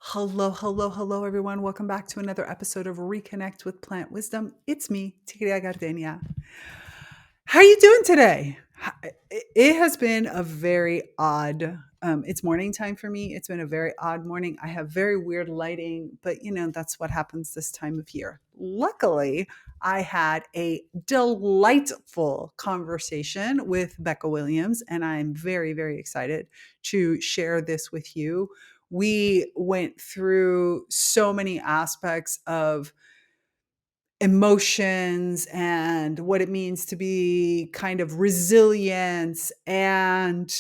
Hello, hello, hello, everyone. Welcome back to another episode of ReConnect with Plant Wisdom. It's me, Tigria Gardenia. How are you doing today? It has been a very odd, it's morning time for me. It's been a very odd morning. I have very weird lighting, but that's what happens this time of year. Luckily, I had a delightful conversation with Becca Williams, and I'm very, very excited to share this with you. We went through so many aspects of emotions and what it means to be kind of resilient and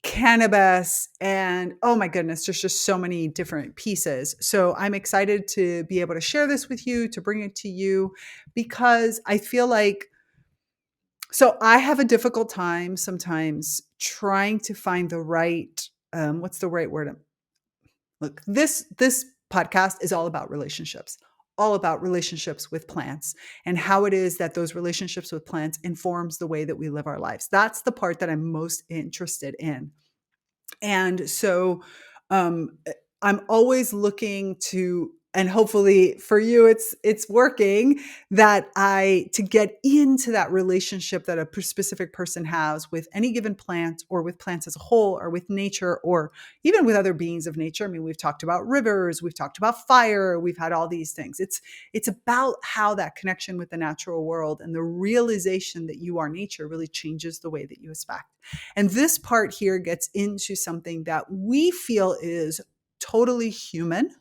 cannabis and oh my goodness, there's just so many different pieces. So I'm excited to be able to share this with you, to bring it to you, because I feel like I have a difficult time sometimes trying to find the right what's the right word. Look, this podcast is all about relationships with plants and how it is that those relationships with plants informs the way that we live our lives. That's the part that I'm most interested in. And so I'm always looking to, and hopefully for you it's working, that I to get into that relationship that a specific person has with any given plant, or with plants as a whole, or with nature, or even with other beings of nature. I mean, we've talked about rivers, we've talked about fire, we've had all these things. It's about how that connection with the natural world and the realization that you are nature really changes the way that you aspect. And this part here gets into something that we feel is totally human.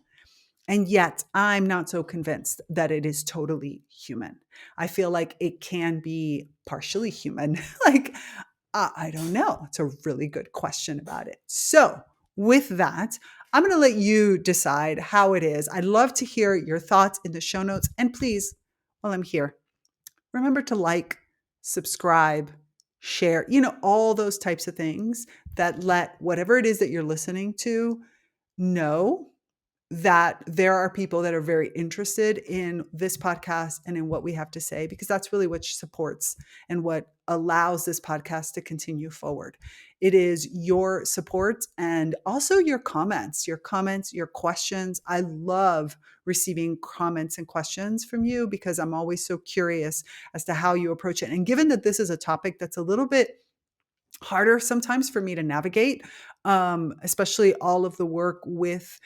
And yet I'm not so convinced that it is totally human. I feel like it can be partially human. Like, I don't know. It's a really good question about it. So with that, I'm going to let you decide how it is. I'd love to hear your thoughts in the show notes. And please, while I'm here, remember to like, subscribe, share, all those types of things that let whatever it is that you're listening to know that there are people that are very interested in this podcast and in what we have to say, because that's really what supports and what allows this podcast to continue forward. It is your support and also your comments, your questions. I love receiving comments and questions from you because I'm always so curious as to how you approach it. And given that this is a topic that's a little bit harder sometimes for me to navigate, especially all of the work with,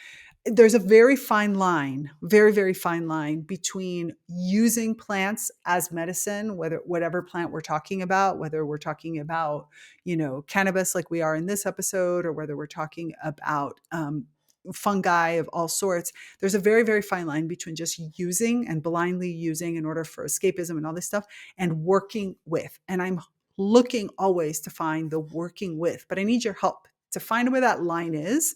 there's a very fine line, very, very fine line between using plants as medicine, whatever plant we're talking about, whether we're talking about, cannabis like we are in this episode, or whether we're talking about fungi of all sorts. There's a very, very fine line between just using and blindly using in order for escapism and all this stuff, and working with. And I'm looking always to find the working with, but I need your help to find where that line is.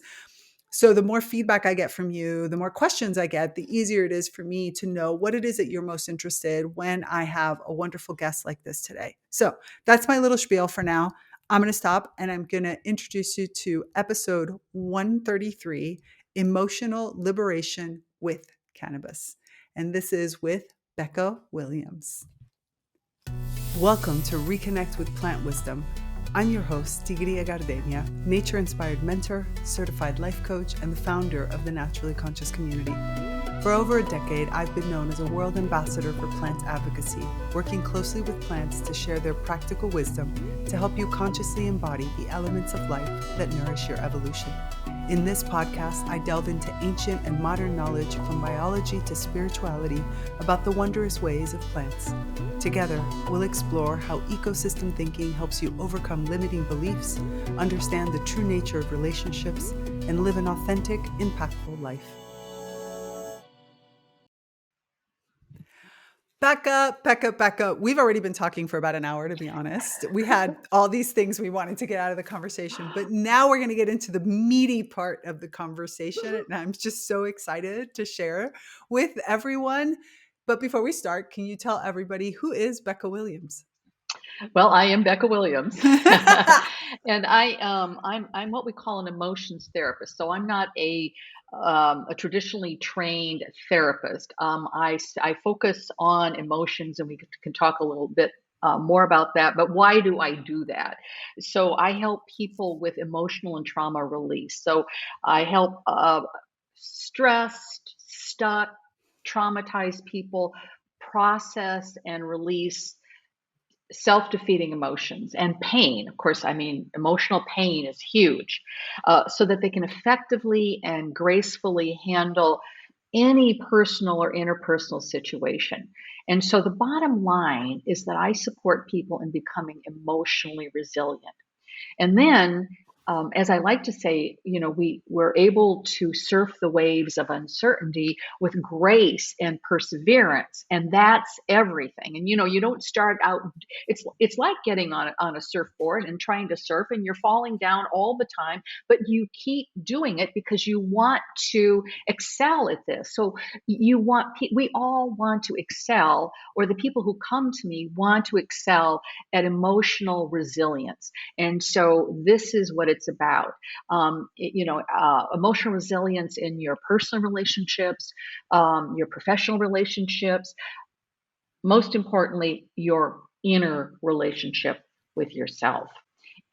So the more feedback I get from you, the more questions I get, the easier it is for me to know what it is that you're most interested when I have a wonderful guest like this today. So that's my little spiel for now. I'm going to stop and I'm going to introduce you to episode 133, Emotional Liberation with Cannabis. And this is with Becca Williams. Welcome to ReConnect with Plant Wisdom. I'm your host, Tigria Gardenia, nature-inspired mentor, certified life coach, and the founder of the Naturally Conscious community. For over a decade, I've been known as a world ambassador for plant advocacy, working closely with plants to share their practical wisdom to help you consciously embody the elements of life that nourish your evolution. In this podcast, I delve into ancient and modern knowledge from biology to spirituality about the wondrous ways of plants. Together, we'll explore how ecosystem thinking helps you overcome limiting beliefs, understand the true nature of relationships, and live an authentic, impactful life. Becca. We've already been talking for about an hour, to be honest. We had all these things we wanted to get out of the conversation, but now we're going to get into the meaty part of the conversation. And I'm just so excited to share with everyone. But before we start, can you tell everybody who is Becca Williams? Well, I am Becca Williams, and I'm what we call an emotions therapist. So I'm not a traditionally trained therapist. I focus on emotions, and we can talk a little bit more about that. But why do I do that? So I help people with emotional and trauma release. So I help stressed, stuck, traumatized people process and release self-defeating emotions and pain. Of course, I mean, emotional pain is huge, so that they can effectively and gracefully handle any personal or interpersonal situation. And so the bottom line is that I support people in becoming emotionally resilient. And then, as I like to say, we're able to surf the waves of uncertainty with grace and perseverance, and that's everything. And you don't start out. It's like getting on a surfboard and trying to surf, and you're falling down all the time, but you keep doing it because you want to excel at this. So we all want to excel, or the people who come to me want to excel at emotional resilience. And so this is what it's about. Emotional resilience in your personal relationships, your professional relationships, most importantly, your inner relationship with yourself.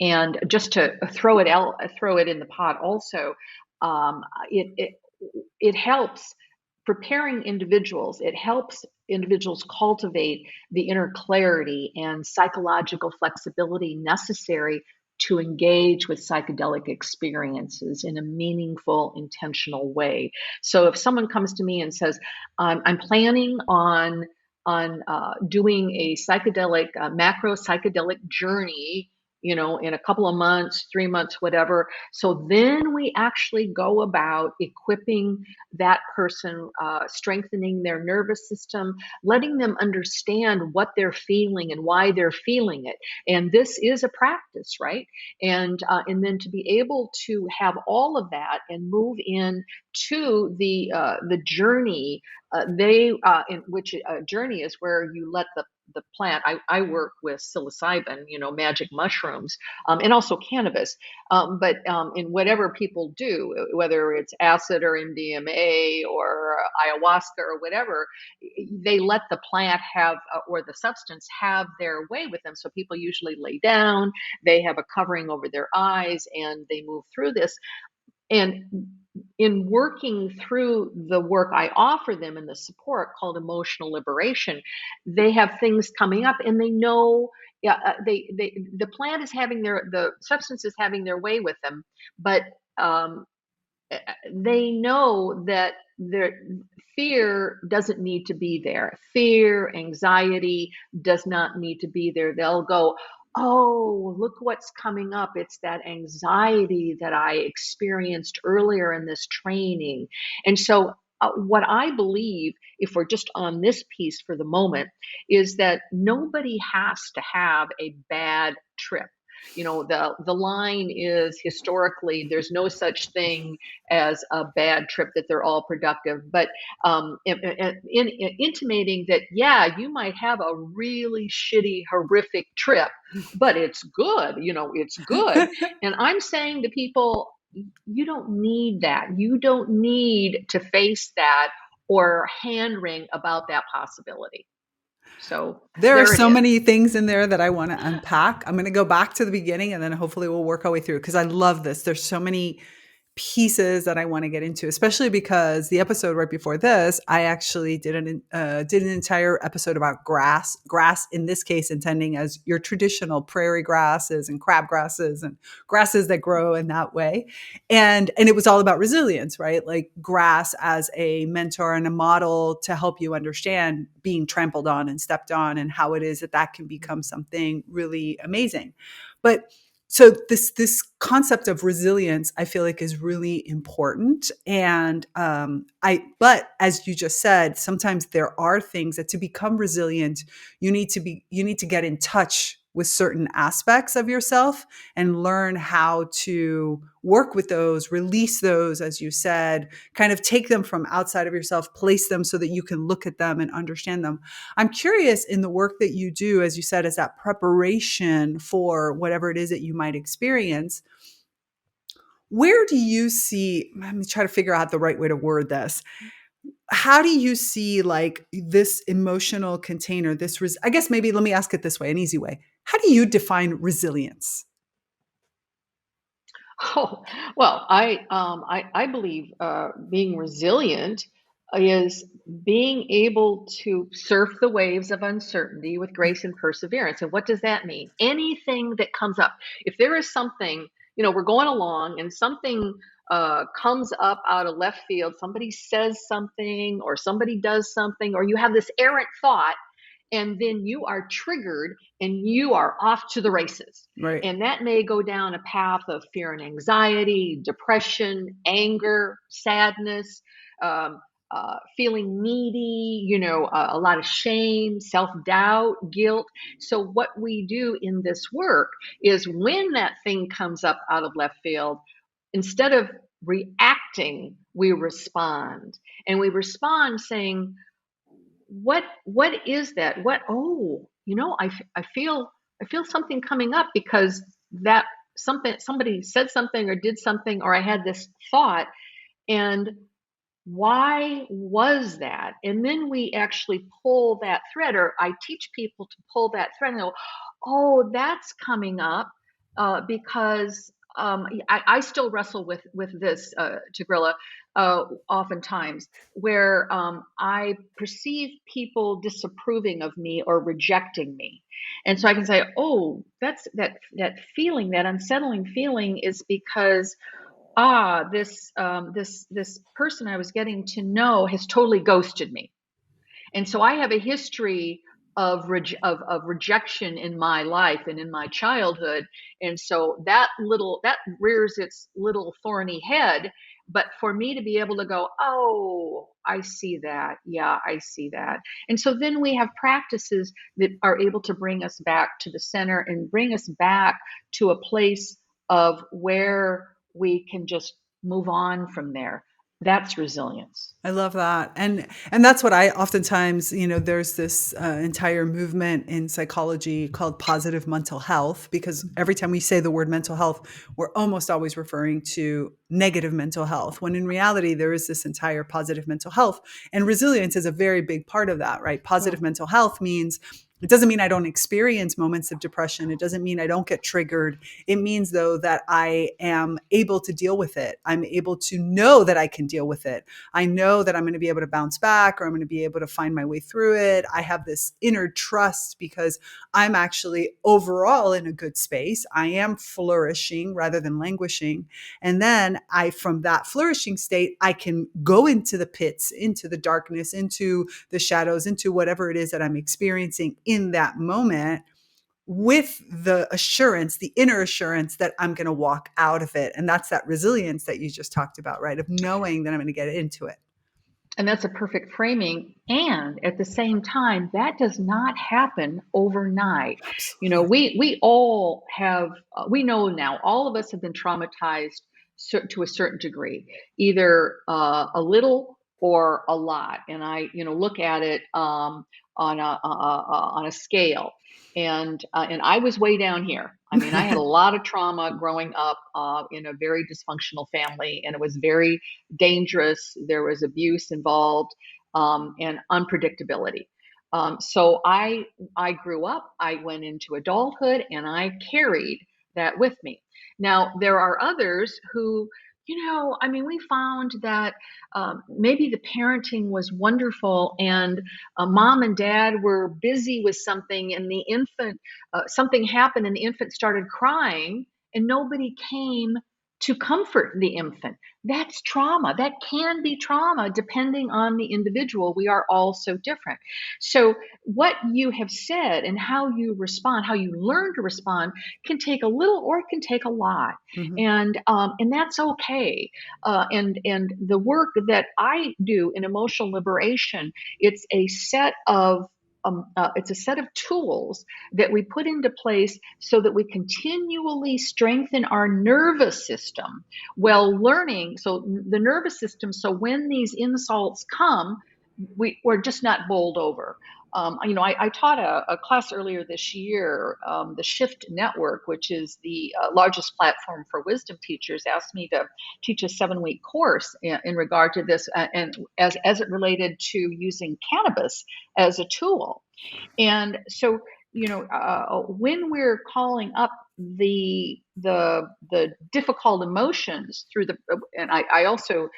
And just to throw it in the pot also, um, it, it it helps preparing individuals. It helps individuals cultivate the inner clarity and psychological flexibility necessary to engage with psychedelic experiences in a meaningful, intentional way. So if someone comes to me and says, "I'm planning on doing a psychedelic macro psychedelic journey," in a couple of months, 3 months, whatever. So then we actually go about equipping that person, strengthening their nervous system, letting them understand what they're feeling and why they're feeling it. And this is a practice, right? And then to be able to have all of that and move in to the journey, in which a journey is where you let the plant. I work with psilocybin, magic mushrooms, and also cannabis. But in whatever people do, whether it's acid or MDMA or ayahuasca or whatever, they let the plant have, or the substance have their way with them. So people usually lay down, they have a covering over their eyes, and they move through this. And in working through the work I offer them and the support called emotional liberation, they have things coming up, and they know, yeah, the plant is having the substance is having their way with them, but um, they know that their fear doesn't need to be there. Fear, anxiety does not need to be there. They'll go, "Oh, look what's coming up. It's that anxiety that I experienced earlier in this training." And so, what I believe, if we're just on this piece for the moment, is that nobody has to have a bad trip. The line is, historically, there's no such thing as a bad trip, that they're all productive. But intimating that, yeah, you might have a really shitty, horrific trip, but it's good. It's good. And I'm saying to people, you don't need that. You don't need to face that or hand wring about that possibility. So There are there it so is. many things in there that I want to unpack. I'm going to go back to the beginning and then hopefully we'll work our way through because I love this. There's so many pieces that I want to get into, especially because the episode right before this, I actually did an entire episode about grass. Grass, in this case, intending as your traditional prairie grasses and crab grasses and grasses that grow in that way, and it was all about resilience, right? Like grass as a mentor and a model to help you understand being trampled on and stepped on, and how it is that that can become something really amazing. But so this concept of resilience, I feel like, is really important. And but as you just said, sometimes there are things that to become resilient, you need to get in touch with certain aspects of yourself and learn how to work with those, release those, as you said, kind of take them from outside of yourself, place them so that you can look at them and understand them. I'm curious, in the work that you do, as you said, as that preparation for whatever it is that you might experience, where do you see, let me try to figure out the right way to word this. How do you see like this emotional container, I guess maybe let me ask it this way, an easy way. How do you define resilience? Oh, well, I believe being resilient is being able to surf the waves of uncertainty with grace and perseverance. And what does that mean? Anything that comes up. If there is something, we're going along and something comes up out of left field, somebody says something or somebody does something, or you have this errant thought, and then you are triggered and you are off to the races. Right. And that may go down a path of fear and anxiety, depression, anger, sadness, feeling needy, a lot of shame, self doubt, guilt. So, what we do in this work is when that thing comes up out of left field, instead of reacting, we respond. And we respond saying, what is that? I feel something coming up because that somebody said something or did something, or I had this thought, and why was that? And then we actually pull that thread, or I teach people to pull that thread and go, oh, that's coming up because I still wrestle with this, Tigrilla, oftentimes, where I perceive people disapproving of me or rejecting me. And so I can say, oh, that feeling, that unsettling feeling is because this person I was getting to know has totally ghosted me. And so I have a history of rejection in my life and in my childhood. And so that rears its little thorny head. But for me to be able to go, oh, I see that. Yeah, I see that. And so then we have practices that are able to bring us back to the center and bring us back to a place of where we can just move on from there. That's resilience. I love that. And that's what I oftentimes, there's this entire movement in psychology called positive mental health, because every time we say the word mental health, we're almost always referring to negative mental health, when in reality, there is this entire positive mental health. And resilience is a very big part of that, right? Positive mental health means it doesn't mean I don't experience moments of depression. It doesn't mean I don't get triggered. It means, though, that I am able to deal with it. I'm able to know that I can deal with it. I know that I'm going to be able to bounce back, or I'm going to be able to find my way through it. I have this inner trust because I'm actually overall in a good space. I am flourishing rather than languishing. And then from that flourishing state, I can go into the pits, into the darkness, into the shadows, into whatever it is that I'm experiencing in that moment, with the assurance, the inner assurance that I'm going to walk out of it. And that's that resilience that you just talked about, right? Of knowing that I'm going to get into it. And that's a perfect framing. And at the same time, that does not happen overnight. Absolutely. We all have, we know now, all of us have been traumatized to a certain degree, either a little or a lot. And I, look at it on a scale. And I was way down here. I mean, I had a lot of trauma growing up in a very dysfunctional family, and it was very dangerous. There was abuse involved, and unpredictability. So I grew up, I went into adulthood, and I carried that with me. Now, there are others who, I mean, we found that maybe the parenting was wonderful, and mom and dad were busy with something, and the infant, something happened, and the infant started crying, and nobody came to comfort the infant. That's trauma. That can be trauma depending on the individual. We are all so different. So, what you have said and how you respond, how you learn to respond, can take a little or it can take a lot, Mhm. and that's okay. And the work that I do in emotional liberation, it's a set of it's a set of tools that we put into place so that we continually strengthen our nervous system while learning. So the nervous system, so when these insults come, we're just not bowled over. I taught a class earlier this year. The Shift Network, which is the largest platform for wisdom teachers, asked me to teach a 7-week course in regard to this, and as it related to using cannabis as a tool. And so when we're calling up the difficult emotions through and I also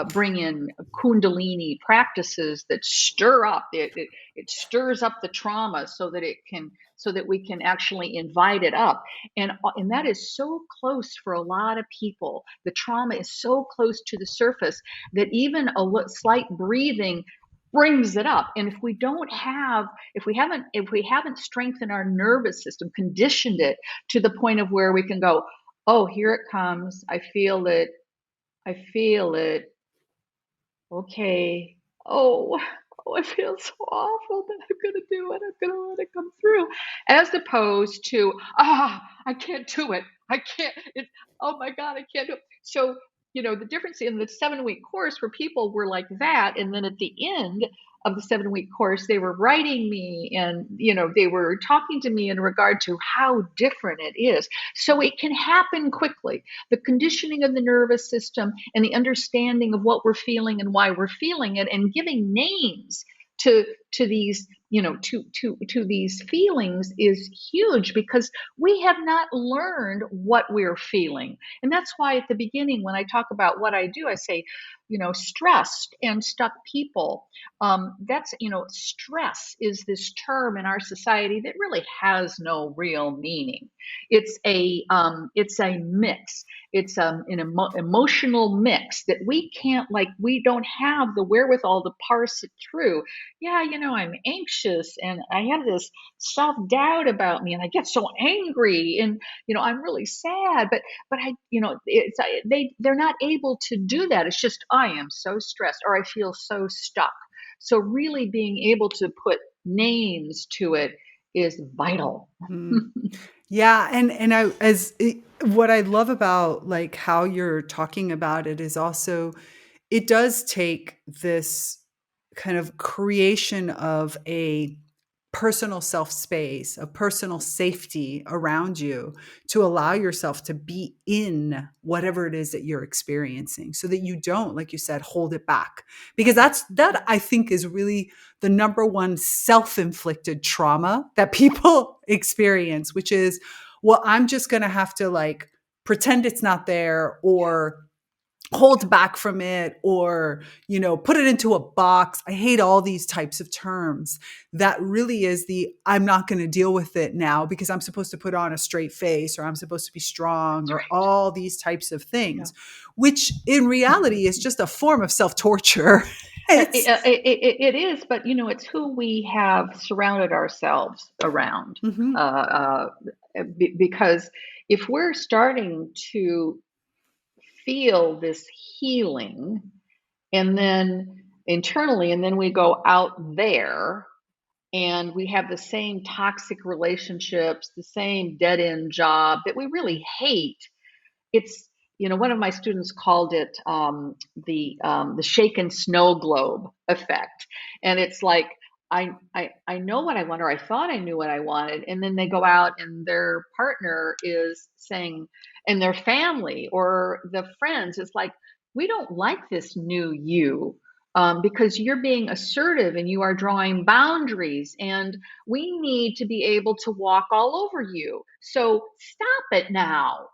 bring in kundalini practices that stir up it stirs up the trauma so that we can actually invite it up, and that is so close for a lot of people. The trauma is so close to the surface that even a slight breathing brings it up. And if we haven't strengthened our nervous system, conditioned it to the point of where we can go, oh, here it comes, I feel it, okay, oh, oh, it feels so awful, but I'm gonna do it, I'm gonna let it come through, as opposed to, I can't do it, I can't it, oh my god, I can't do it. So the difference in the 7-week course where people were like that, and then at the end of the 7-week course they were writing me, and they were talking to me in regard to how different it is. So it can happen quickly. The conditioning of the nervous system and the understanding of what we're feeling and why we're feeling it, and giving names to these to these feelings is huge, because we have not learned what we're feeling. And that's why at the beginning, when I talk about what I do, I say, stressed and stuck people. That's stress is this term in our society that really has no real meaning. It's a mix. It's an emotional mix that we don't have the wherewithal to parse it through. Yeah, I'm anxious, and I have this self-doubt about me, and I get so angry, and I'm really sad, but they're not able to do that. It's just, I am so stressed, or I feel so stuck. So really being able to put names to it is vital. Mm. Yeah, and what I love about, like, how you're talking about it is also it does take this kind of creation of a personal self space, a personal safety around you to allow yourself to be in whatever it is that you're experiencing, so that you don't, like you said, hold it back. Because that I think is really the number one self-inflicted trauma that people experience, which is, well, I'm just going to have to, like, pretend it's not there, or hold back from it, or put it into a box. I hate all these types of terms. That really is the, I'm not going to deal with it now because I'm supposed to put on a straight face, or I'm supposed to be strong, That's or right. all these types of Yeah. things, which in reality is just a form of self-torture. It's It is, but it's who we have surrounded ourselves around. mhm, Because if we're starting to feel this healing, and then internally, and then we go out there, and we have the same toxic relationships, the same dead end job that we really hate. It's One of my students called it the shaken snow globe effect, and it's like, I know what I want, or I thought I knew what I wanted, and then they go out and their partner is saying, and their family or the friends is like, we don't like this new you, because you're being assertive and you are drawing boundaries, and we need to be able to walk all over you. So stop it now.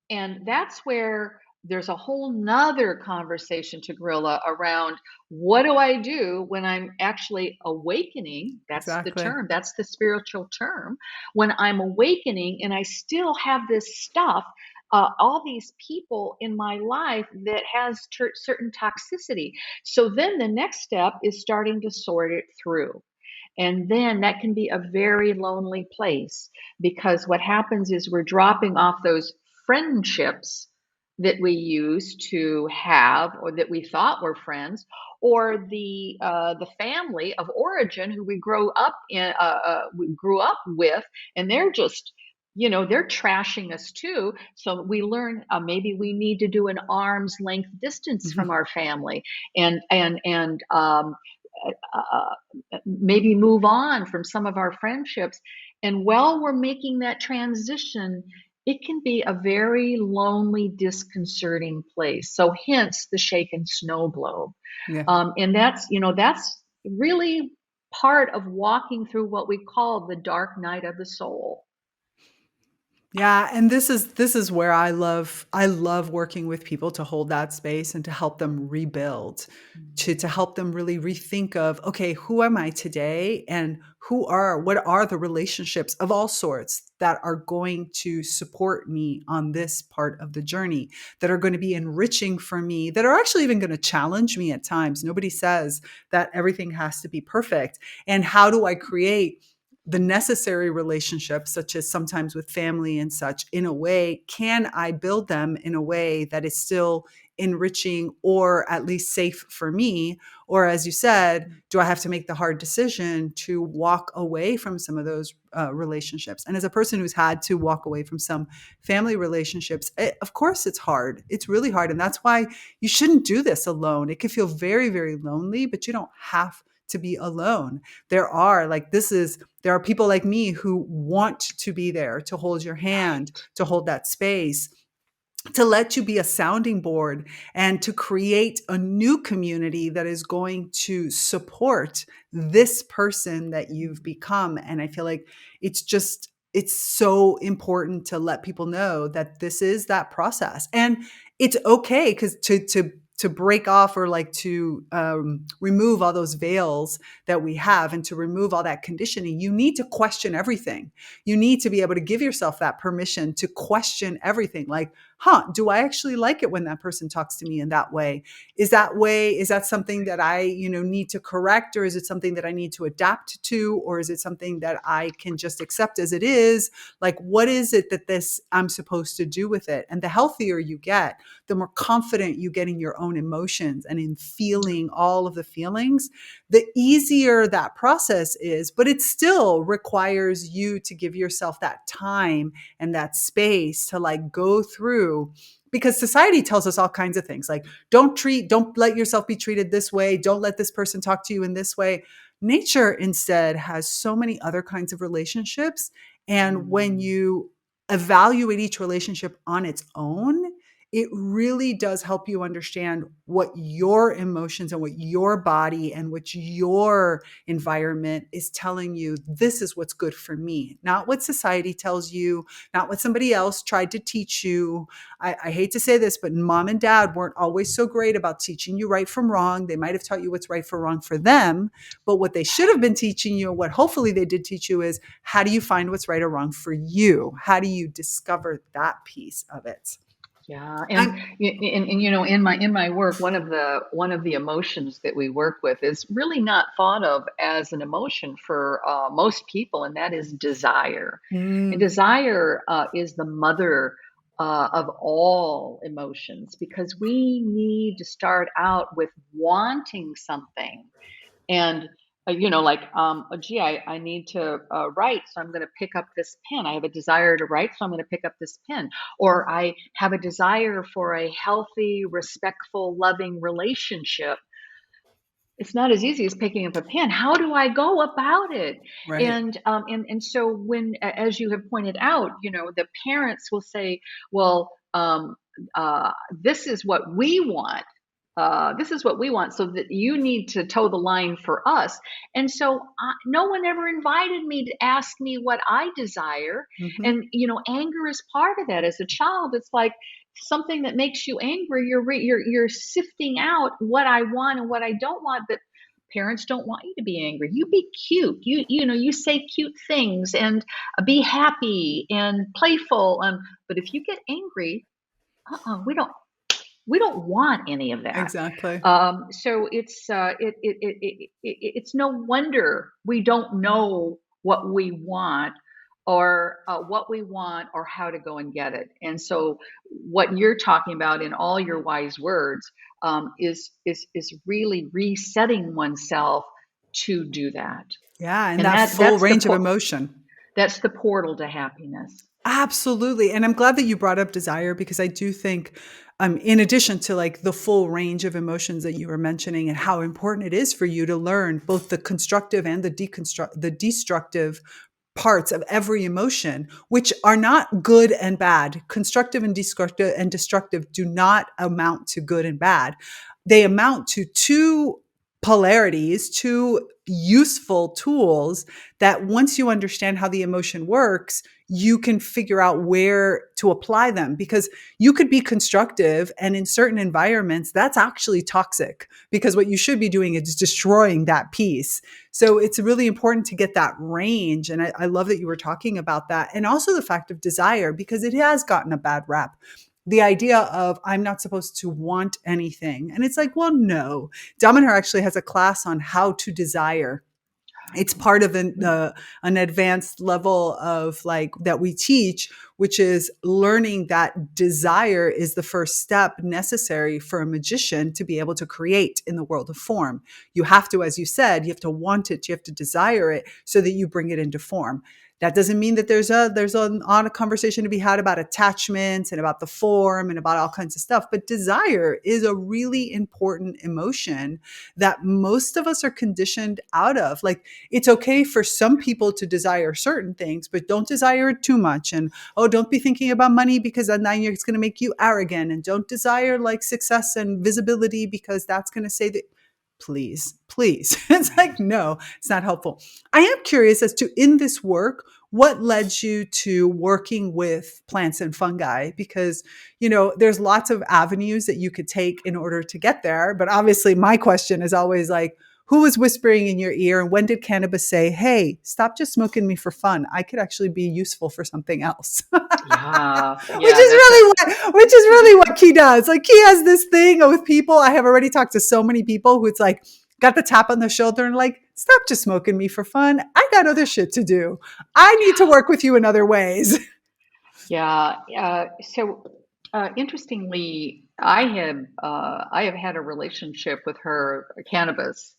And that's where there's a whole nother conversation to gorilla around, what do I do when I'm actually awakening? That's the exactly. term, that's the spiritual term. When I'm awakening and I still have this stuff, all these people in my life that has certain toxicity. So then the next step is starting to sort it through. And then that can be a very lonely place, because what happens is we're dropping off those friendships that we used to have, or that we thought were friends, or the family of origin who we grew up with, and they're just they're trashing us too. So we learn, maybe we need to do an arm's length distance from Mhm. our family, and maybe move on from some of our friendships. And while we're making that transition, it can be a very lonely, disconcerting place. So, hence the shaken snow globe. Yeah. And that's really part of walking through what we call the dark night of the soul. Yeah, and this is where I love working with people to hold that space and to help them rebuild, to Mhm. help them really rethink of, okay, who am I today and what are the relationships of all sorts that are going to support me on this part of the journey, that are going to be enriching for me, that are actually even going to challenge me at times. Nobody says that everything has to be perfect. And how do I create the necessary relationships, such as sometimes with family and such, in a way, can I build them in a way that is still enriching or at least safe for me? Or, as you said, do I have to make the hard decision to walk away from some of those relationships? And as a person who's had to walk away from some family relationships, of course it's hard. It's really hard. And that's why you shouldn't do this alone. It can feel very, very lonely, but you don't have to be alone. There are people like me who want to be there to hold your hand, Right. to hold that space, to let you be a sounding board and to create a new community that is going to support this person that you've become. And I feel like it's so important to let people know that this is that process. And it's okay because to break off or like to remove all those veils that we have and to remove all that conditioning, you need to question everything. You need to be able to give yourself that permission to question everything. Like, do I actually like it when that person talks to me in that way? Is that something that I, need to correct, or is it something that I need to adapt to, or is it something that I can just accept as it is? Like, what is it that this I'm supposed to do with it? And the healthier you get, the more confident you get in your own emotions and in feeling all of the feelings, the easier that process is. But it still requires you to give yourself that time and that space to like go through, because society tells us all kinds of things like don't let yourself be treated this way, don't let this person talk to you in this way. Nature instead has so many other kinds of relationships, and when Mm. you evaluate each relationship on its own, it really does help you understand what your emotions and what your body and what your environment is telling you. This is what's good for me, not what society tells you, not what somebody else tried to teach you. I hate to say this, but mom and dad weren't always so great about teaching you right from wrong. They might have taught you what's right for wrong for them, but what they should have been teaching you, what hopefully they did teach you, is how do you find what's right or wrong for you? How do you discover that piece of it? Yeah, I'm and in my work, one of the emotions that we work with is really not thought of as an emotion for most people, and that is desire. And mm, desire is the mother of all emotions because we need to start out with wanting something. And like, gee, I need to write, so I'm going to pick up this pen. I have a desire to write, so I'm going to pick up this pen. Or I have a desire for a healthy, respectful, loving relationship. It's not as easy as picking up a pen. How do I go about it? right. And so as you have pointed out, the parents will say, well, this is what we want. This is what we want, so that you need to toe the line for us. And so no one ever invited me to ask me what I desire. Hmm. And anger is part of that. As a child, it's like something that makes you angry. You're sifting out what I want and what I don't want. But parents don't want you to be angry. You be cute. You say cute things and be happy and playful. But if you get angry, we don't want any of that. Exactly. So it's no wonder we don't know what we want or how to go and get it. And so what you're talking about in all your wise words is really resetting oneself to do that. Yeah, and And that that full that's the range of emotion. that's the portal to happiness. Absolutely. And I'm glad that you brought up desire, because I do think, in addition to like the full range of emotions that you were mentioning and how important it is for you to learn both the constructive and the destructive parts of every emotion, which are not good and bad. Constructive and destructive do not amount to good and bad. They amount to two polarities, two useful tools that once you understand how the emotion works, you can figure out where to apply them, because you could be constructive and in certain environments that's actually toxic, because what you should be doing is destroying that piece. So it's really important to get that range. And I love that you were talking about that. And also the fact of desire, because it has gotten a bad rap. The idea of I'm not supposed to want anything. And it's like, well, no. Dominator actually has a class on how to desire. It's part of an advanced level of like that we teach, which is learning that desire is the first step necessary for a magician to be able to create in the world of form. You have to, as you said, you have to want it, you have to desire it so that you bring it into form. That doesn't mean that there's an on a conversation to be had about attachments and about the form and about all kinds of stuff. But desire is a really important emotion that most of us are conditioned out of. Like, it's okay for some people to desire certain things, but don't desire it too much. And oh, don't be thinking about money because then it's going to make you arrogant. And don't desire like success and visibility because that's going to say that. Please, please. It's like, no, it's not helpful. I am curious as to, in this work, what led you to working with plants and fungi? Because, there's lots of avenues that you could take in order to get there. But obviously, my question is always like, who was whispering in your ear? And when did cannabis say, hey, stop just smoking me for fun? I could actually be useful for something else. Yeah, which yeah, is really what Key does. Like, Key has this thing with people. I have already talked to so many people who it's like got the tap on the shoulder and like, stop just smoking me for fun. I got other shit to do. I need to work with you in other ways. yeah. Interestingly, I have had a relationship with her cannabis.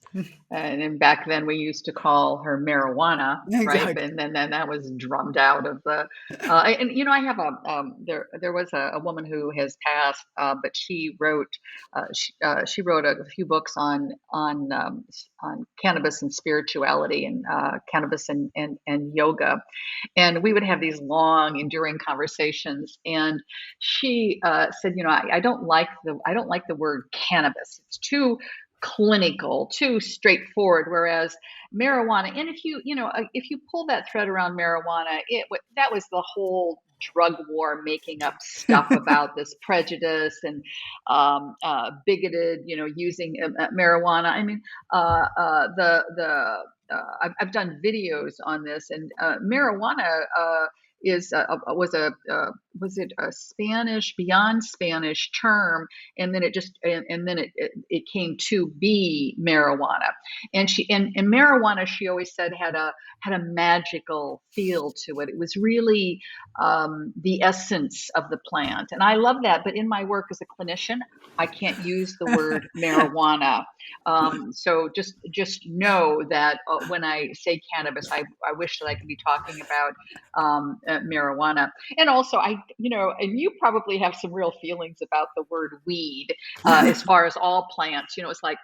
And then back then we used to call her marijuana, right? Exactly. And then that was drummed out of the. And I have there was a woman who has passed, but she wrote a few books on cannabis and spirituality and cannabis and yoga, and we would have these long, enduring conversations. And she said, I don't like the word cannabis. It's too clinical, too straightforward. Whereas marijuana, and if you pull that thread around marijuana, that was the whole drug war, making up stuff about this prejudice and bigoted, using marijuana. I mean, I've done videos on this, and marijuana is was it a Spanish, beyond Spanish term, and then it came to be marijuana. And marijuana, she always said, had a magical feel to it. It was really the essence of the plant, and I love that. But in my work as a clinician, I can't use the word marijuana. So just know that when I say cannabis, I wish that I could be talking about marijuana. And also, and you probably have some real feelings about the word weed, as far as all plants. It's like,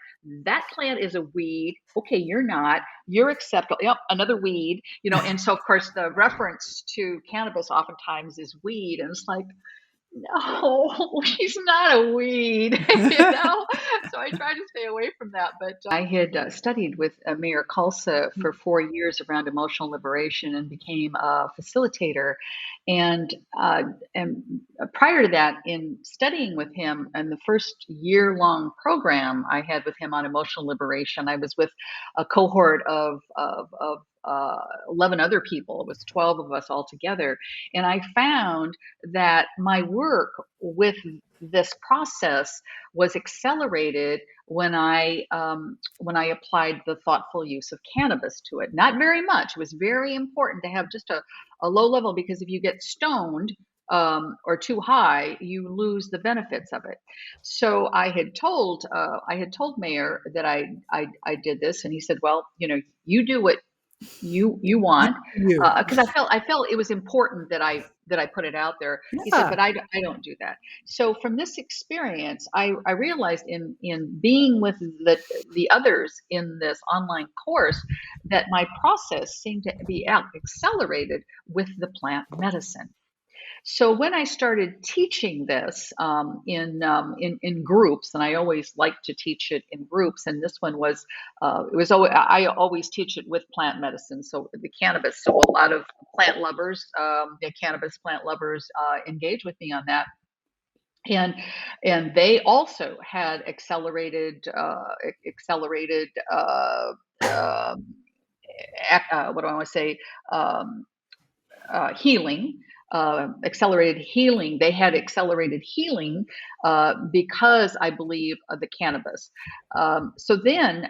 that plant is a weed. Okay, you're not. You're acceptable. Yep, another weed. And so of course the reference to cannabis oftentimes is weed, and it's like, no, he's not a weed, So I try to stay away from that. But I had studied with Mayor Kalsa for 4 years around emotional liberation and became a facilitator. And prior to that, in studying with him, and the first year-long program I had with him on emotional liberation, I was with a cohort of 11 other people. It was 12 of us all together. And I found that my work with this process was accelerated when I applied the thoughtful use of cannabis to it. Not very much. It was very important to have just a low level, because if you get stoned or too high, you lose the benefits of it. So I had told Mayor that I did this, and he said, "Well, you do what you You, want," you. because I felt it was important that I put it out there. He said, Yeah. "But I don't do that." So from this experience, I realized in being with the others in this online course, that my process seemed to be accelerated with the plant medicine. So when I started teaching this in groups, and I always like to teach it in groups, and this one was it was always, I always teach it with plant medicine, so the cannabis. So a lot of plant lovers, the cannabis plant lovers, engage with me on that, and they also had accelerated um, what do I want to say? Um, healing, accelerated healing. They had accelerated healing because I believe of the cannabis. So then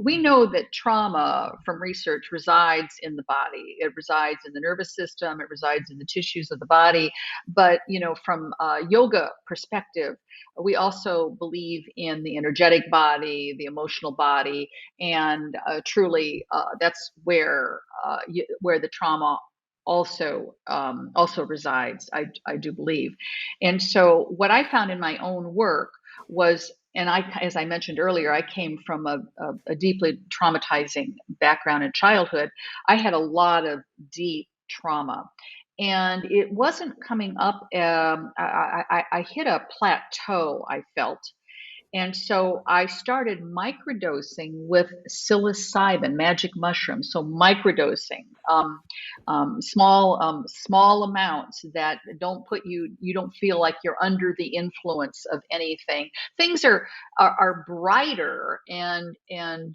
we know that trauma from research resides in the body. It resides in the nervous system. It resides in the tissues of the body. But from a yoga perspective, we also believe in the energetic body, the emotional body, and truly, that's where the trauma also resides. I do believe, and so what I found in my own work was, and as I mentioned earlier, I came from a deeply traumatizing background in childhood. I had a lot of deep trauma, and it wasn't coming up. I hit a plateau, I felt, and so I started microdosing with psilocybin, magic mushroom. So microdosing, small amounts that don't put you. You don't feel like you're under the influence of anything. Things are brighter, and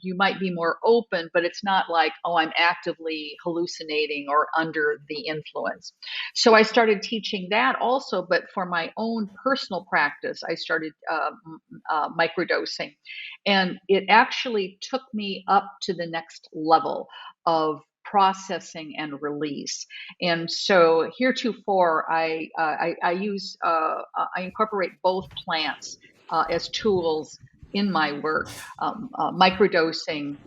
you might be more open, but it's not like, oh, I'm actively hallucinating or under the influence. So I started teaching that also, but for my own personal practice, I started microdosing. And it actually took me up to the next level of processing and release. And so heretofore, I incorporate both plants as tools in my work. Microdosing,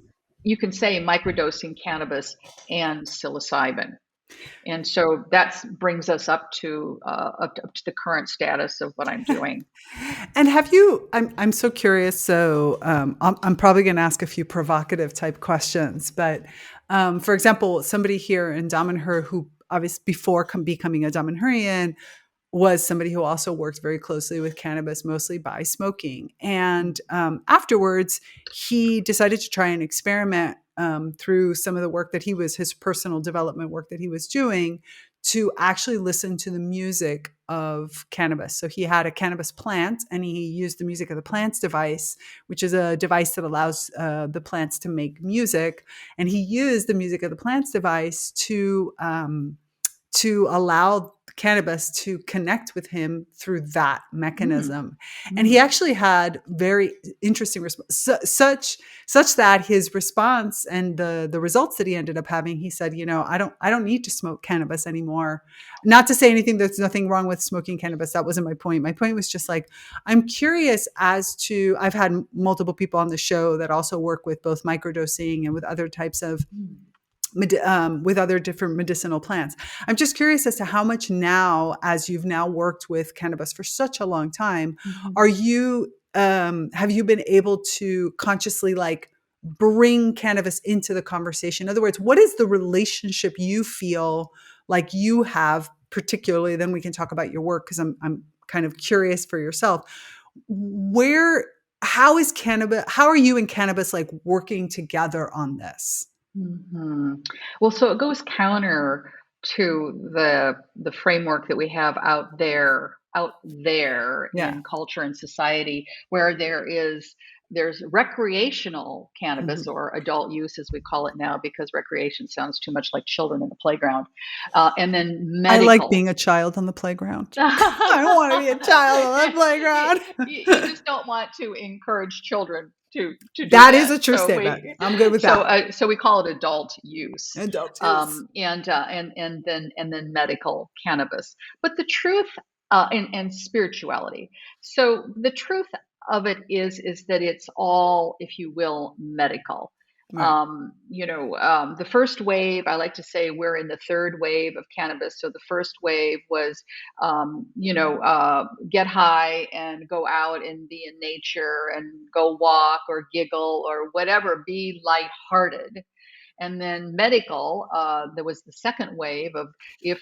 you can say microdosing cannabis and psilocybin. And so that brings us up to the current status of what I'm doing. And have you? I'm so curious. So I'm probably going to ask a few provocative type questions. But for example, somebody here in Damanhur who obviously before becoming a Damanhurian was somebody who also worked very closely with cannabis, mostly by smoking. And afterwards, he decided to try and experiment through some of the work that his personal development work that he was doing, to actually listen to the music of cannabis. So he had a cannabis plant and he used the music of the plants device, which is a device that allows the plants to make music. And he used the music of the plants device to allow cannabis to connect with him through that Mm, mechanism. And he mm, actually had very interesting such that his response and the results that he ended up having, he said, I don't need to smoke cannabis anymore. Not to say anything, there's nothing wrong with smoking cannabis. That wasn't my point. My point was just like, I'm curious as to, I've had multiple people on the show that also work with both microdosing and with other types of mm, with other different medicinal plants. I'm just curious as to how much now, as you've now worked with cannabis for such a long time, mhm, are you have you been able to consciously like bring cannabis into the conversation? In other words, what is the relationship you feel like you have, particularly? Then we can talk about your work because I'm kind of curious for yourself. Where how are you and cannabis like working together on this? mhm. Well, so it goes counter to the framework that we have out there Yeah. in culture and society, where there's recreational cannabis, Mhm. or adult use as we call it now, because recreation sounds too much like children in the playground, and then I like medical. being a child on the playground. I don't wanna be a child on the you, playground. you just don't want to encourage children to do That is that. a true So statement. we I'm good with so that. uh, so we call it adult use, Adult use. and then medical cannabis. But the truth, and spirituality. So the truth of it is that it's all, if you will, medical. Right. The first wave, I like to say we're in the third wave of cannabis. So the first wave was, get high and go out and be in nature and go walk or giggle or whatever, be lighthearted. And then medical, there was the second wave of, if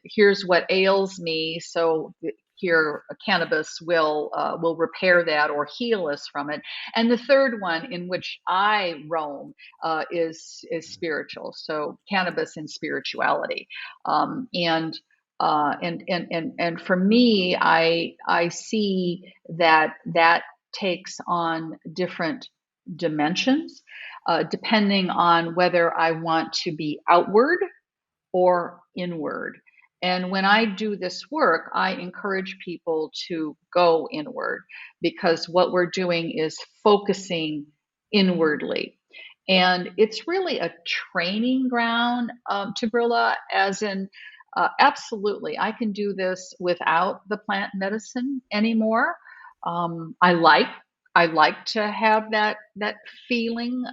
here's what ails me, so here cannabis will repair that or heal us from it. And the third one in which I roam is spiritual, so cannabis and spirituality. And for me, I see that takes on different dimensions, depending on whether I want to be outward or inward. And when I do this work, I encourage people to go inward, because what we're doing is focusing inwardly. And it's really a training ground, Tigrilla, as in, absolutely, I can do this without the plant medicine anymore. I I like to have that feeling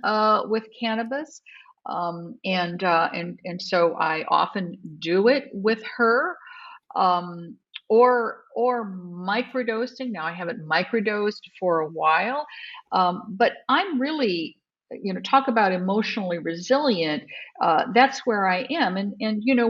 with cannabis, and so I often do it with her, um, or microdosing. Now I haven't microdosed for a while, but I'm really, talk about emotionally resilient. That's where I am, and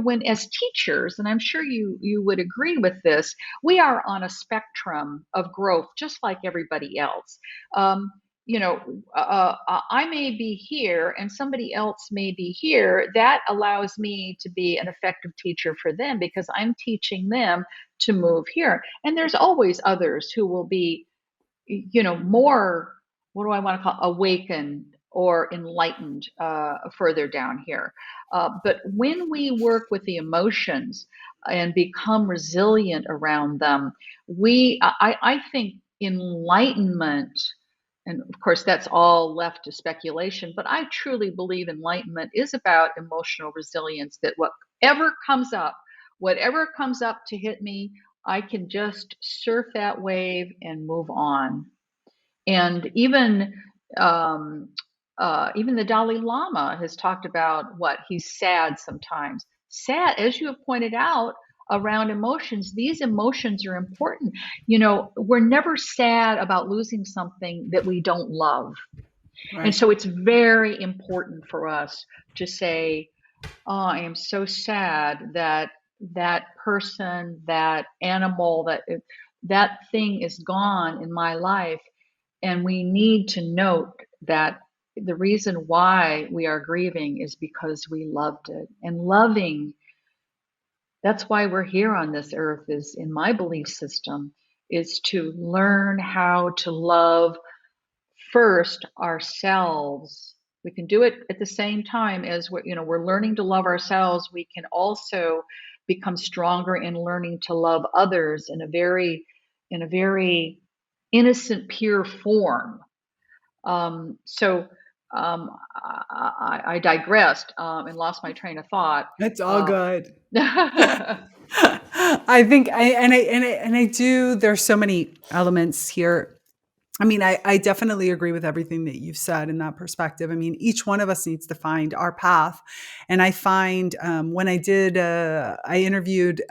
when as teachers, and I'm sure you would agree with this, we are on a spectrum of growth, just like everybody else. Um, you know, I may be here and somebody else may be here. That allows me to be an effective teacher for them, because I'm teaching them to move here. And there's always others who will be, more, what do I want to call, awakened or enlightened further down here. But when we work with the emotions and become resilient around them, I think enlightenment, and of course that's all left to speculation, but I truly believe enlightenment is about emotional resilience, that whatever comes up to hit me, I can just surf that wave and move on. And um, even the Dalai Lama has talked about what he's sad sometimes. Sad, as you have pointed out, around emotions. These emotions are important. We're never sad about losing something that we don't love, and Right. so it's very important for us to say, "Oh, I am so sad that that person, that animal, that thing is gone in my life." And we need to note that the reason why we are grieving is because we loved it. And loving, that's why we're here on this earth, is, in my belief system, is to learn how to love first ourselves. We can do it at the same time as we're learning to love ourselves. We can also become stronger in learning to love others in a very innocent, pure form. So I digressed, and lost my train of thought. It's all Uh, good. I think I do. There's so many elements here. I mean, I definitely agree with everything that you've said in that perspective. I mean, each one of us needs to find our path. And I find when I interviewed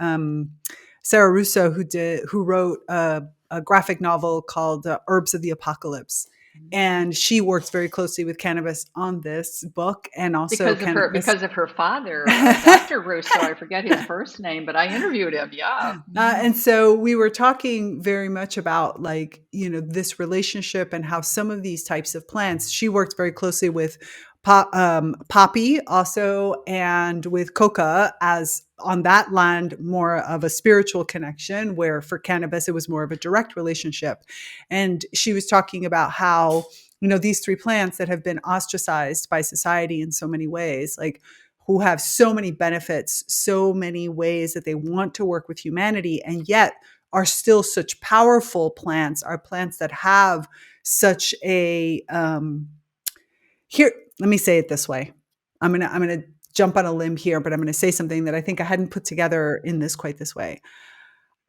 Sarah Russo, who wrote a graphic novel called Herbs of the Apocalypse. And she works very closely with cannabis on this book, and also cannabis. because of her father, Dr. Russo. I forget his first name, but I interviewed him. Yeah. And so we were talking very much about, like, this relationship and how some of these types of plants, she worked very closely with poppy also, and with coca, as on that land, more of a spiritual connection, where for cannabis, it was more of a direct relationship. And she was talking about how, these three plants that have been ostracized by society in so many ways, like, who have so many benefits, so many ways that they want to work with humanity, and yet are still such powerful plants, are plants that have such a here, let me say it this way. I'm gonna jump on a limb here, but I'm gonna say something that I think I hadn't put together in this quite this way.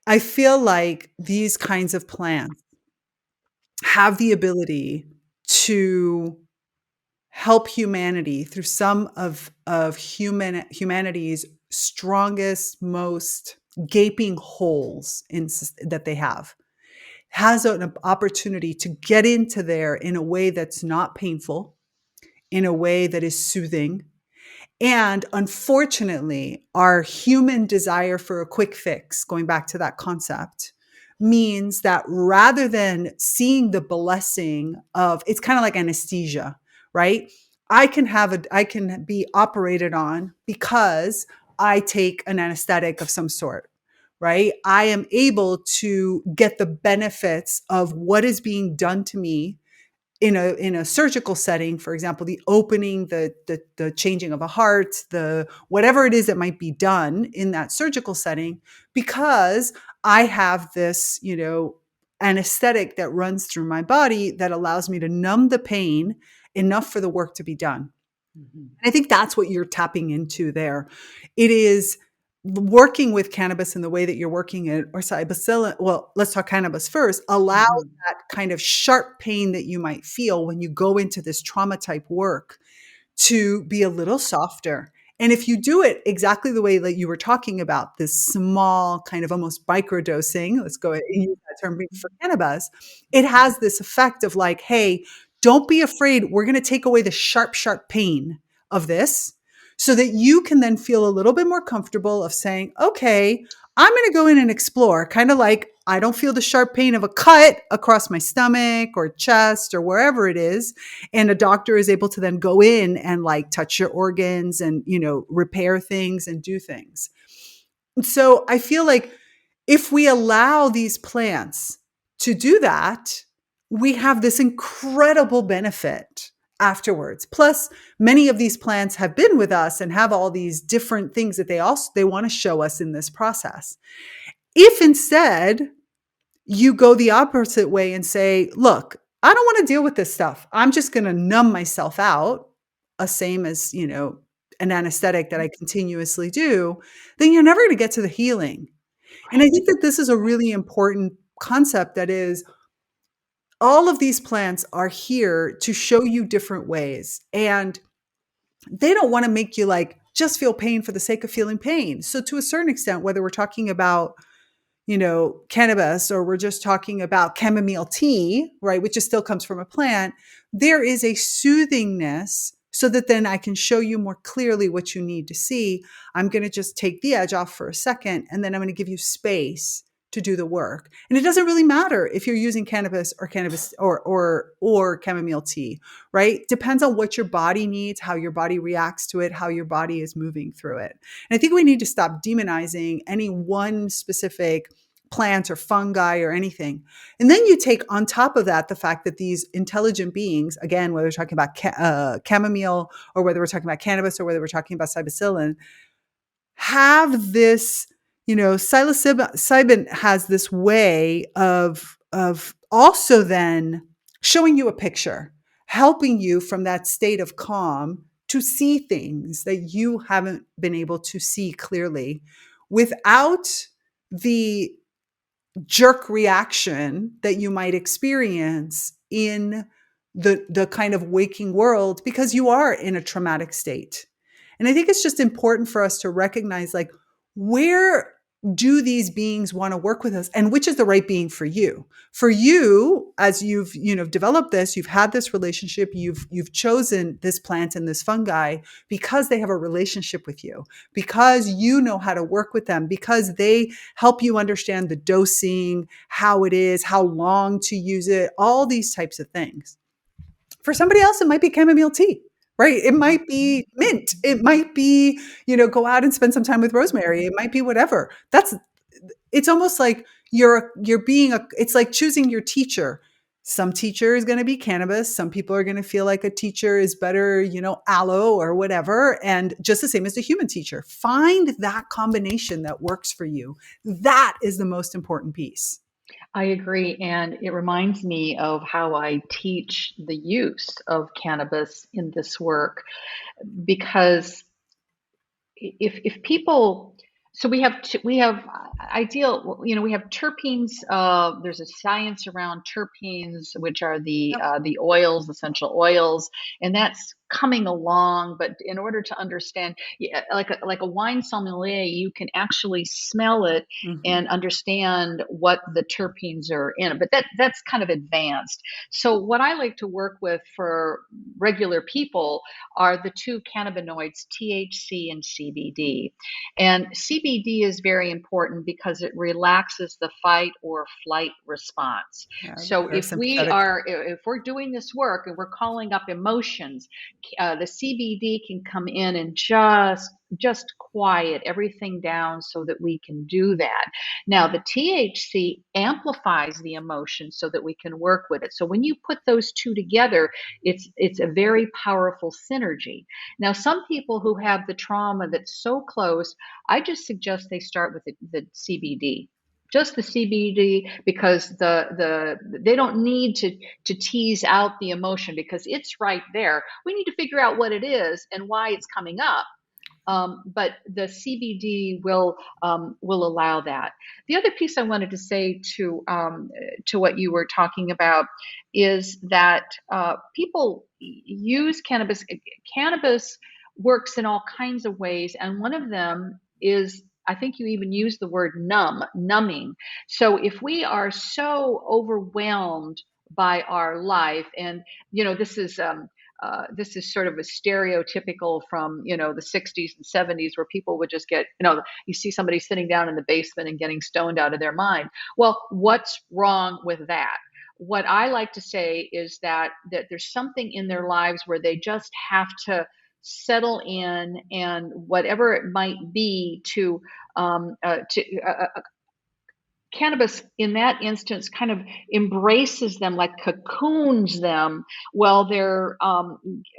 I feel like these kinds of plants have the ability to help humanity through some of humanity's strongest, most gaping holes that they have. Has an opportunity to get into there in a way that's not painful, in a way that is soothing. And unfortunately, our human desire for a quick fix, going back to that concept, means that rather than seeing the blessing of, it's kind of like anesthesia, right? I can be operated on because I take an anesthetic of some sort, right? I am able to get the benefits of what is being done to me in a surgical setting, for example, the opening, the changing of a heart, the whatever it is that might be done in that surgical setting, because I have this, anesthetic that runs through my body that allows me to numb the pain enough for the work to be done. Mhm. I think that's what you're tapping into there. It is working with cannabis in the way that you're working it, or psilocybin. Well, let's talk cannabis first. Allows Mhm. that kind of sharp pain that you might feel when you go into this trauma type work to be a little softer. And if you do it exactly the way that you were talking about, this small kind of almost microdosing, let's go and use that term for cannabis, it has this effect of like, hey, don't be afraid. We're going to take away the sharp, sharp pain of this so that you can then feel a little bit more comfortable of saying, okay, I'm going to go in and explore, kind of like I don't feel the sharp pain of a cut across my stomach or chest or wherever it is, and a doctor is able to then go in and like touch your organs and repair things and do things. So I feel like if we allow these plants to do that, we have this incredible benefit afterwards. Plus, many of these plants have been with us and have all these different things that they want to show us in this process. If instead you go the opposite way and say, look, I don't want to deal with this stuff. I'm just going to numb myself out, a same as, an anesthetic that I continuously do, then you're never going to get to the healing. And I Right. think that this is a really important concept, that is, all of these plants are here to show you different ways. And they don't want to make you like just feel pain for the sake of feeling pain. So to a certain extent, whether we're talking about cannabis, or we're just talking about chamomile tea, right, which is still comes from a plant, there is a soothingness so that then I can show you more clearly what you need to see. I'm going to just take the edge off for a second, and then I'm going to give you space to do the work. And it doesn't really matter if you're using cannabis or chamomile tea, right? Depends on what your body needs, how your body reacts to it, how your body is moving through it. And I think we need to stop demonizing any one specific plant or fungi or anything. And then you take on top of that the fact that these intelligent beings, again, whether we're talking about chamomile, or whether we're talking about cannabis, or whether we're talking about psilocybin, have this, psilocybin has this way of also then showing you a picture, helping you from that state of calm to see things that you haven't been able to see clearly without the jerk reaction that you might experience in the kind of waking world, because you are in a traumatic state. And I think it's just important for us to recognize, like, where do these beings want to work with us, and which is the right being for you? For you, as you've, developed this, you've had this relationship, you've chosen this plant and this fungi because they have a relationship with you, because you know how to work with them, because they help you understand the dosing, how it is, how long to use it, all these types of things. For somebody else, it might be chamomile tea, right? It Mhm. might be mint. It might be, go out and spend some time with rosemary. It might be whatever. It's almost like you're being it's like choosing your teacher. Some teacher is going to be cannabis. Some people are going to feel like a teacher is better, aloe or whatever. And just the same as the human teacher. Find that combination that works for you. That is the most important piece. I agree, and it reminds me of how I teach the use of cannabis in this work, because if people, so we have ideal, we have terpenes. There's a science around terpenes, which are Yep. the oils, essential oils, and that's coming along, but in order to understand, yeah, like a wine sommelier, you can actually smell it Mhm. and understand what the terpenes are in it. But that's kind of advanced. So what I like to work with for regular people are the two cannabinoids, THC and CBD. And CBD is very important because it relaxes the fight or flight response. Yeah, the So parasympathetic. if we're doing this work and we're calling up emotions, the CBD can come in and just quiet everything down so that we can do that. Now, the THC amplifies the emotion so that we can work with it. So when you put those two together, it's a very powerful synergy. Now, some people who have the trauma that's so close, I just suggest they start with the CBD, just the CBD, because they don't need to tease out the emotion because it's right there. We need to figure out what it is and why it's coming up. But the CBD will allow that. The other piece I wanted to say to what you were talking about is that people use cannabis. Cannabis works in all kinds of ways, and one of them is, I think you even use the word numbing. So if we are so overwhelmed by our life, and this is sort of a stereotypical from the 60s and 70s, where people would just get, you see somebody sitting down in the basement and getting stoned out of their mind. Well, what's wrong with that? What I like to say is that there's something in their lives where they just have to settle in, and whatever it might be to cannabis in that instance kind of embraces them, like cocoons them while they're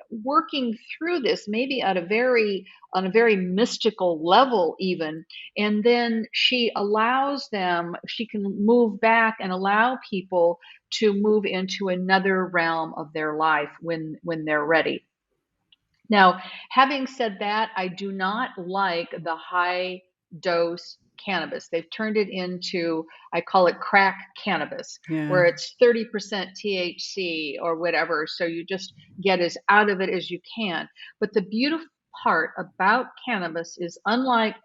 working through this, maybe at a very on a very mystical level even. And then she can move back and allow people to move into another realm of their life when they're ready. Now, having said that, I do not like the high dose cannabis. They've turned it into, I call it crack cannabis, Yeah. where it's 30% THC or whatever. So you just get as out of it as you can. But the beautiful part about cannabis is, unlike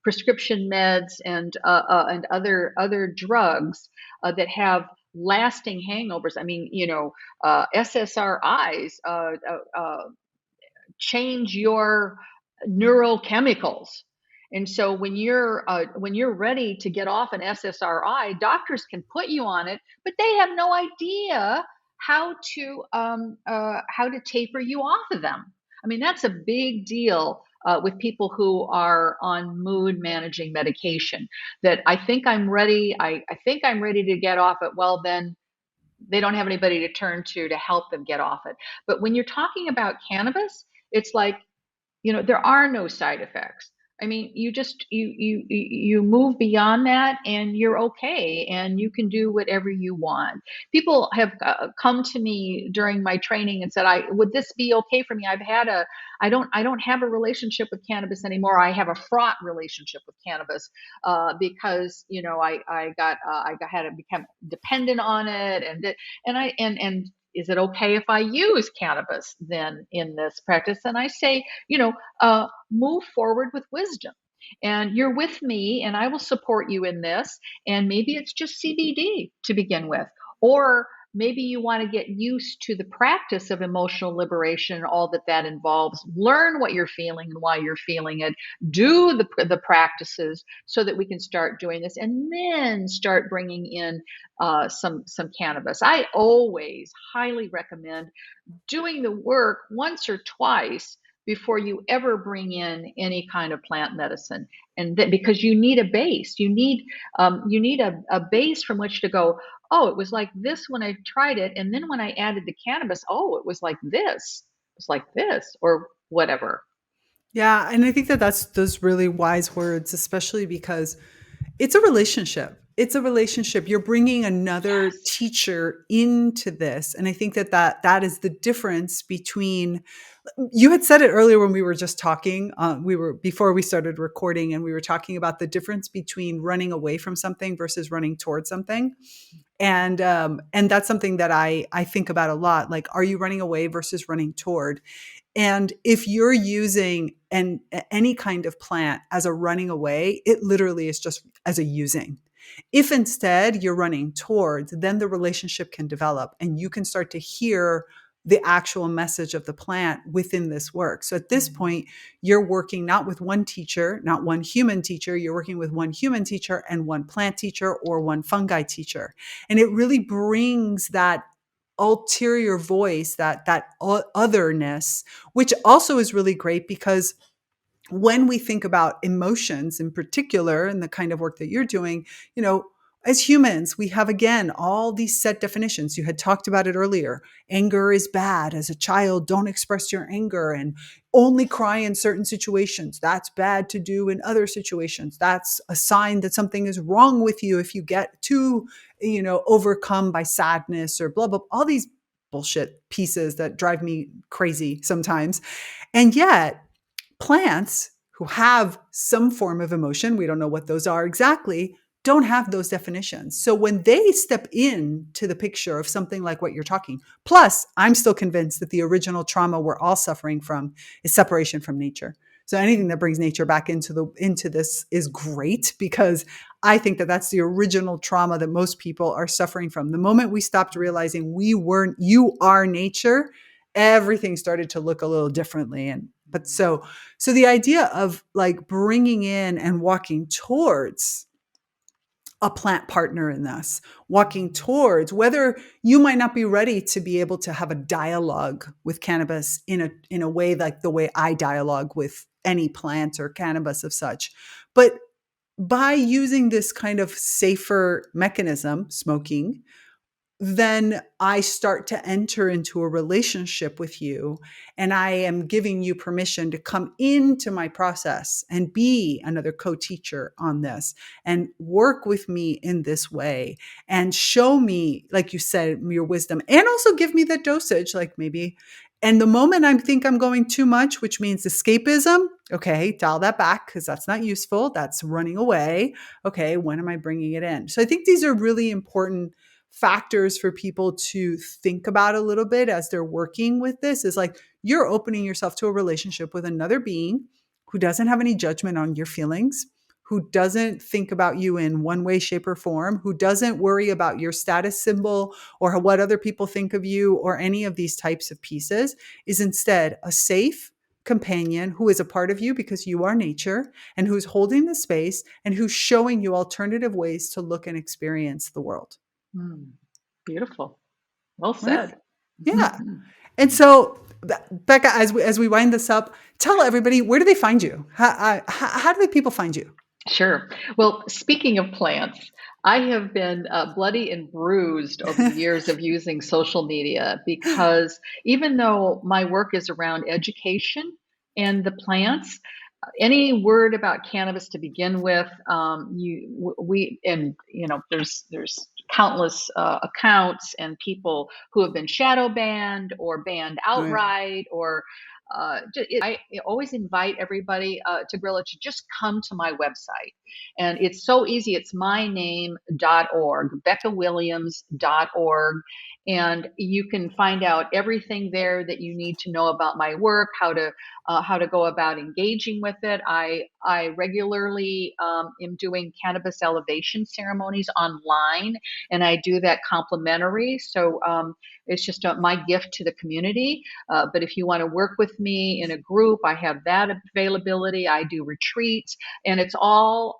prescription meds and other drugs that have lasting hangovers. I mean, SSRIs change your neurochemicals. And so when you're ready to get off an SSRI, doctors can put you on it, but they have no idea how to taper you off of them. I mean, that's a big deal with people who are on mood managing medication. That I think I'm ready to get off it. Well, then they don't have anybody to turn to help them get off it. But when you're talking about cannabis, it's like, there are no side effects. I mean, you move beyond that and you're okay, and you can do whatever you want. People have come to me during my training and said, "I would this be okay for me? I don't have a relationship with cannabis anymore. I have a fraught relationship with cannabis because I had to become dependent on it, and is it okay if I use cannabis then in this practice?" And I say, move forward with wisdom. And you're with me, and I will support you in this. And maybe it's just CBD to begin with. Or maybe you want to get used to the practice of emotional liberation and all that involves. Learn what you're feeling and why you're feeling it. Do the practices so that we can start doing this, and then start bringing in some cannabis. I always highly recommend doing the work once or twice before you ever bring in any kind of plant medicine. And because you need a base, you need a base from which to go, oh, it was like this when I tried it, and then when I added the cannabis, oh, it was like this, or whatever. Yeah, and I think that that's those really wise words, especially because it's a relationship. It's a relationship. You're bringing another Yes. teacher into this, and I think that is the difference between. You had said it earlier when we were just talking. We were before we started recording, and we were talking about the difference between running away from something versus running towards something. And that's something that I think about a lot. Like, are you running away versus running toward? And if you're using any kind of plant as a running away, it literally is just as a using. If instead you're running towards, then the relationship can develop and you can start to hear the actual message of the plant within this work. So at this point, you're working not with one teacher, not one human teacher, you're working with one human teacher and one plant teacher or one fungi teacher. And it really brings that ulterior voice, that otherness, which also is really great because when we think about emotions in particular and the kind of work that you're doing, as humans, we have, again, all these set definitions. You had talked about it earlier. Anger is bad. As a child, don't express your anger and only cry in certain situations. That's bad to do in other situations. That's a sign that something is wrong with you if you get too, overcome by sadness or blah, blah, all these bullshit pieces that drive me crazy sometimes. And yet, plants who have some form of emotion, we don't know what those are exactly, don't have those definitions. So when they step into the picture of something like what you're talking, plus I'm still convinced that the original trauma we're all suffering from is separation from nature. So anything that brings nature back into this is great, because I think that that's the original trauma that most people are suffering from. The moment we stopped realizing you are nature, everything started to look a little differently. So the idea of like bringing in and walking towards a plant partner in this, walking towards whether you might not be ready to be able to have a dialogue with cannabis in a way like the way I dialogue with any plant or cannabis of such. But by using this kind of safer mechanism, smoking, then I start to enter into a relationship with you, and I am giving you permission to come into my process and be another co-teacher on this and work with me in this way and show me, like you said, your wisdom, and also give me that dosage, like maybe. And the moment I think I'm going too much, which means escapism, okay, dial that back because that's not useful. That's running away. Okay, when am I bringing it in? So I think these are really important factors for people to think about a little bit as they're working with this. Is like, you're opening yourself to a relationship with another being who doesn't have any judgment on your feelings, who doesn't think about you in one way, shape, or form, who doesn't worry about your status symbol or what other people think of you or any of these types of pieces, is instead a safe companion who is a part of you because you are nature, and who's holding the space and who's showing you alternative ways to look and experience the world. Beautiful. Well Right? said. Yeah. And so, Becca, as we wind this up, tell everybody, where do they find you? How do the people find you? Sure. Well, speaking of plants, I have been bloody and bruised over the years of using social media, because even though my work is around education and the plants, any word about cannabis to begin with, there's countless accounts and people who have been shadow banned or banned Right. outright, or I always invite everybody to Grilla to just come to my website. And it's so easy. It's myname.org, BeccaWilliams.org. And you can find out everything there that you need to know about my work, how to go about engaging with it. I regularly am doing cannabis elevation ceremonies online, and I do that complimentary. So it's just my gift to the community. But if you want to work with me in a group, I have that availability. I do retreats, and it's all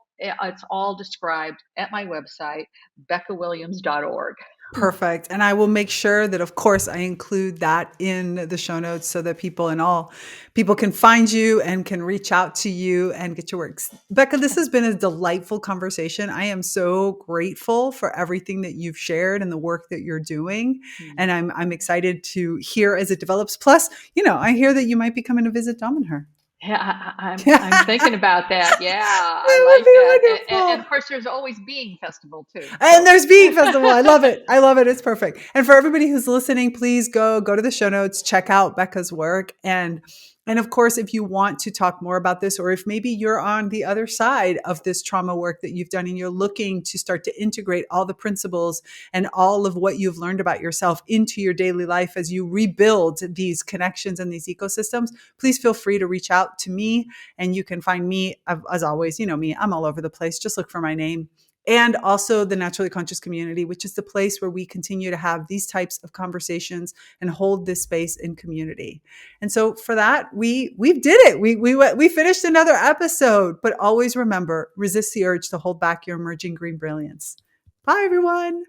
described at my website, BeccaWilliams.org. Perfect. And I will make sure that, of course, I include that in the show notes so that people can find you and can reach out to you and get your works. Becca, this has been a delightful conversation. I am so grateful for everything that you've shared and the work that you're doing. And I'm excited to hear as it develops. Plus, I hear that you might be coming to visit Dom and her. Yeah, I'm thinking about that. Yeah, I That would like be that. And wonderful. of course, there's always Being Festival too. And So there's Being Festival. I love it. I love it. It's perfect. And for everybody who's listening, please go to the show notes, check out Becca's work. And And of course, if you want to talk more about this, or if maybe you're on the other side of this trauma work that you've done and you're looking to start to integrate all the principles and all of what you've learned about yourself into your daily life as you rebuild these connections and these ecosystems, please feel free to reach out to me. And you can find me, as always, you know me, I'm all over the place. Just look for my name. And also the Naturally Conscious community, which is the place where we continue to have these types of conversations and hold this space in community. And so for that, we did it. We finished another episode. But always remember, resist the urge to hold back your emerging green brilliance. Bye, everyone.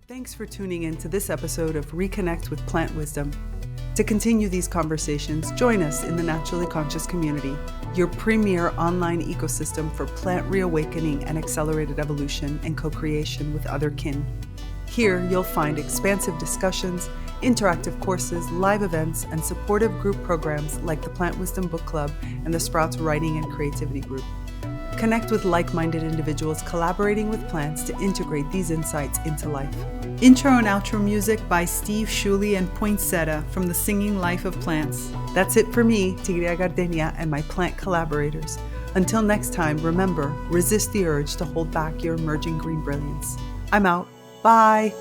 Thanks for tuning in to this episode of ReConnect with Plant Wisdom. To continue these conversations, join us in the Naturally Conscious community, your premier online ecosystem for plant reawakening and accelerated evolution and co-creation with other kin. Here, you'll find expansive discussions, interactive courses, live events, and supportive group programs like the Plant Wisdom Book Club and the Sprouts Writing and Creativity Group. Connect with like-minded individuals collaborating with plants to integrate these insights into life. Intro and outro music by Steve Shuley and Poinsettia from The Singing Life of Plants. That's it for me, Tigria Gardenia, and my plant collaborators. Until next time, remember, resist the urge to hold back your emerging green brilliance. I'm out. Bye.